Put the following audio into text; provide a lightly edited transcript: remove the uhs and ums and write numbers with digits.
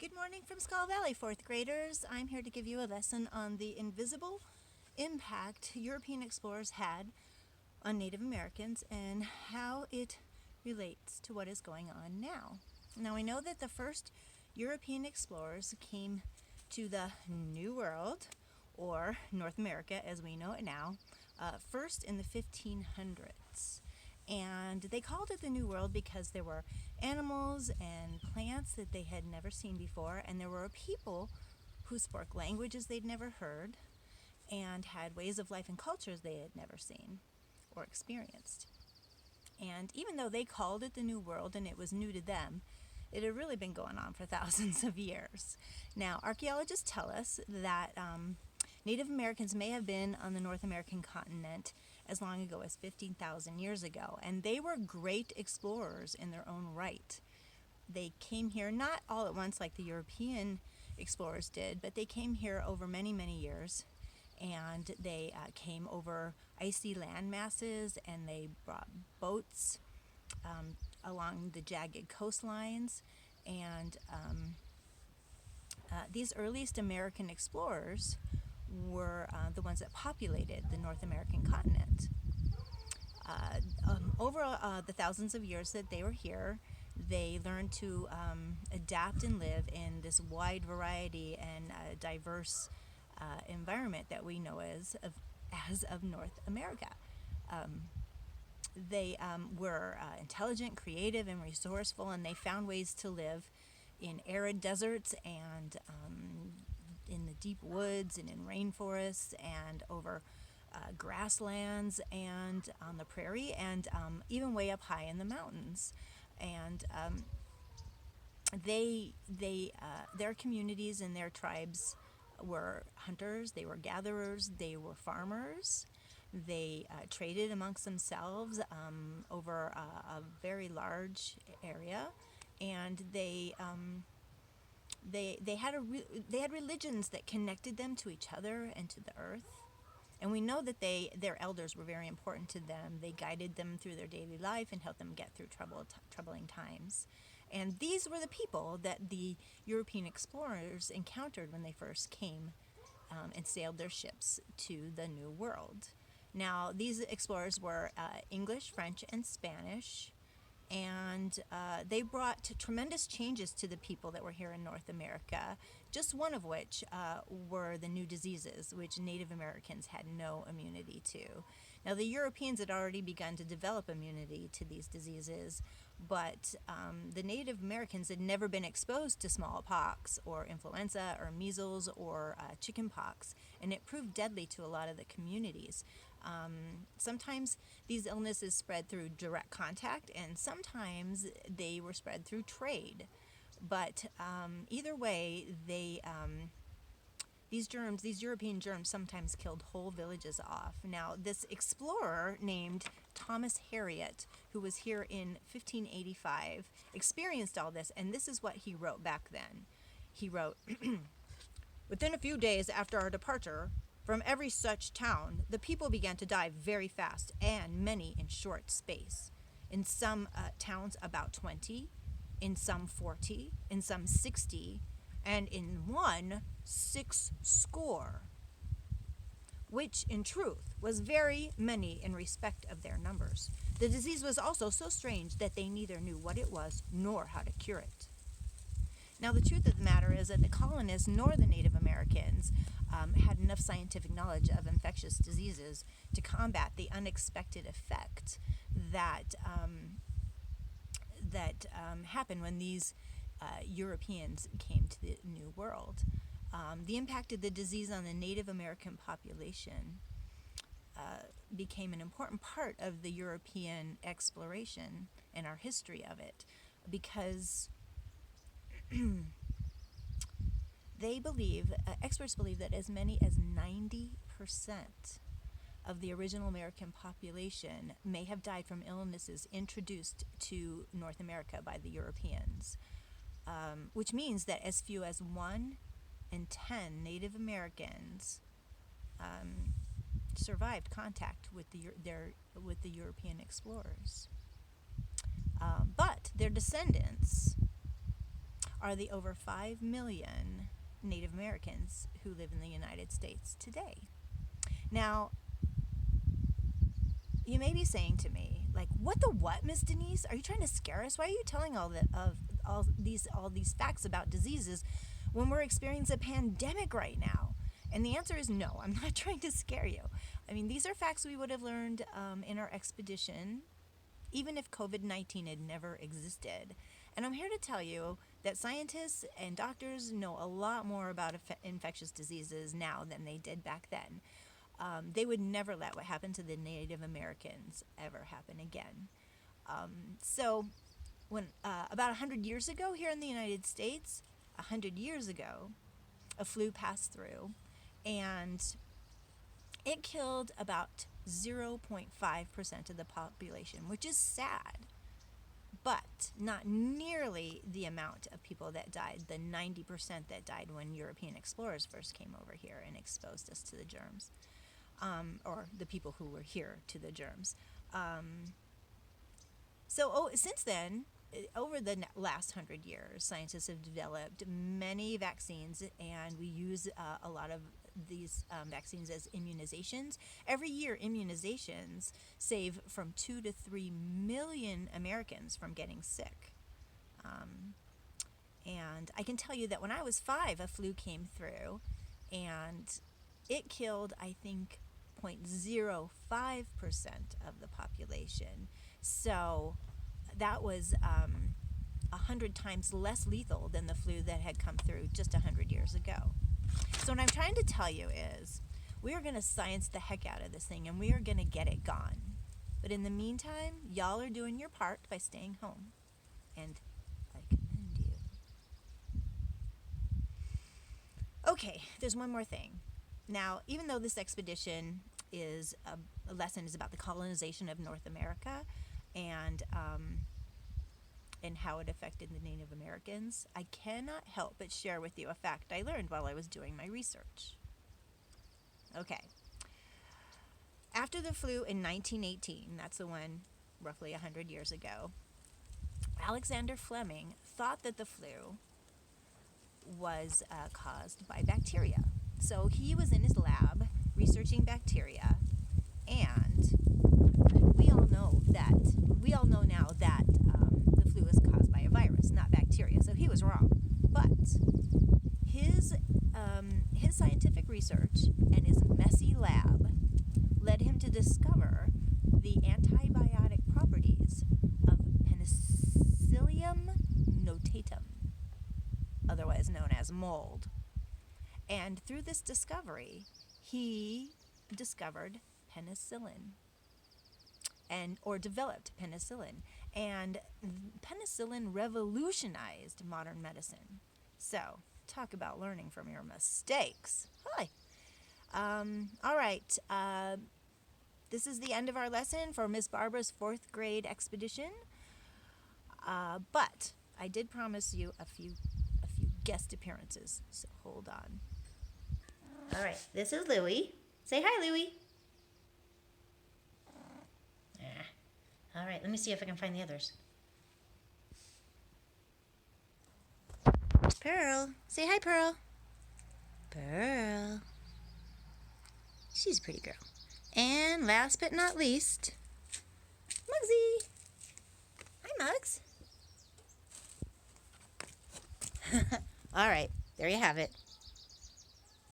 Good morning from Skull Valley, fourth graders. I'm here to give you a lesson on the invisible impact European explorers had on Native Americans and how it relates to what is going on now. Now, we know that the first European explorers came to the New World, or North America as we know it now, first in the 1500s. And they called it the New World because there were animals and plants that they had never seen before, and there were people who spoke languages they'd never heard and had ways of life and cultures they had never seen or experienced. And even though they called it the New World and it was new to them, it had really been going on for thousands of years. Now, archaeologists tell us that Native Americans may have been on the North American continent as long ago as 15,000 years ago, and they were great explorers in their own right. They came here not all at once like the European explorers did, but they came here over many, many years, and they came over icy land masses, and they brought boats along the jagged coastlines, and these earliest American explorers were the ones that populated the North American continent. Over the thousands of years that they were here, they learned to adapt and live in this wide variety and diverse environment that we know as of North America. They were intelligent, creative, and resourceful, and they found ways to live in arid deserts and in the deep woods and in rainforests and over grasslands and on the prairie and even way up high in the mountains. And their communities and their tribes were hunters, they were gatherers, they were farmers. They traded amongst themselves over a very large area, and they had religions that connected them to each other and to the earth. And we know that their elders were very important to them. They guided them through their daily life and helped them get through troubling times. And these were the people that the European explorers encountered when they first came and sailed their ships to the New World. Now, these explorers were English, French, and Spanish, and they brought tremendous changes to the people that were here in North America, just one of which were the new diseases, which Native Americans had no immunity to. Now, the Europeans had already begun to develop immunity to these diseases, but the Native Americans had never been exposed to smallpox or influenza or measles or chickenpox, and it proved deadly to a lot of the communities. Sometimes these illnesses spread through direct contact, and sometimes they were spread through trade. But either way, these European germs sometimes killed whole villages off. Now, this explorer named Thomas Harriot, who was here in 1585, experienced all this, and this is what he wrote back then. He wrote, "Within a few days after our departure, from every such town, the people began to die very fast, and many in short space. In some towns about 20, in some 40, in some 60, and in one 60, which in truth was very many in respect of their numbers. The disease was also so strange that they neither knew what it was nor how to cure it." Now, the truth of the matter is that the colonists nor the Native Americans had enough scientific knowledge of infectious diseases to combat the unexpected effect that happened when these Europeans came to the New World. The impact of the disease on the Native American population became an important part of the European exploration and our history of it, because experts believe that as many as 90% of the original American population may have died from illnesses introduced to North America by the Europeans, which means that as few as 1 in 10 Native Americans survived contact with the European explorers. But their descendants are the over 5 million Native Americans who live in the United States today. Now, you may be saying to me, like, what the what, Miss Denise? Are you trying to scare us? Why are you telling all these facts about diseases when we're experiencing a pandemic right now? And the answer is no, I'm not trying to scare you. I mean, these are facts we would have learned in our expedition, even if COVID-19 had never existed. And I'm here to tell you that scientists and doctors know a lot more about infectious diseases now than they did back then. They would never let what happened to the Native Americans ever happen again. So when about 100 years ago here in the United States, 100 years ago, a flu passed through, and it killed about 0.5% of the population, which is sad, but not nearly the amount of people that died, the 90% that died when European explorers first came over here and exposed us to the germs, or the people who were here to the germs. Since then, over the last 100 years, scientists have developed many vaccines, and we use a lot of these vaccines as immunizations. Every year, immunizations save from 2 to 3 million Americans from getting sick. And I can tell you that when I was 5, a flu came through, and it killed, I think, 0.05% of the population. So that was 100 times less lethal than the flu that had come through just 100 years ago. So what I'm trying to tell you is we are going to science the heck out of this thing, and we are going to get it gone. But in the meantime, y'all are doing your part by staying home. And I commend you. Okay, there's one more thing. Now, even though this expedition is a lesson is about the colonization of North America and how it affected the Native Americans, I cannot help but share with you a fact I learned while I was doing my research. Okay. After the flu in 1918, that's the one roughly 100 years ago, Alexander Fleming thought that the flu was caused by bacteria. So he was in his lab researching bacteria, and we all know now that the flu is caused by a virus, not bacteria. So he was wrong. But his scientific research and his messy lab led him to discover the antibiotic properties of Penicillium notatum, otherwise known as mold. And through this discovery, he discovered penicillin, or developed penicillin. And penicillin revolutionized modern medicine. So, talk about learning from your mistakes. Hi. All right. This is the end of our lesson for Miss Barbara's 4th grade expedition. But I did promise you a few guest appearances, so hold on. All right, this is Louie. Say hi, Louie. All right, let me see if I can find the others. Pearl. Say hi, Pearl. Pearl. She's a pretty girl. And last but not least, Mugsy. Hi, Mugs. All right, there you have it.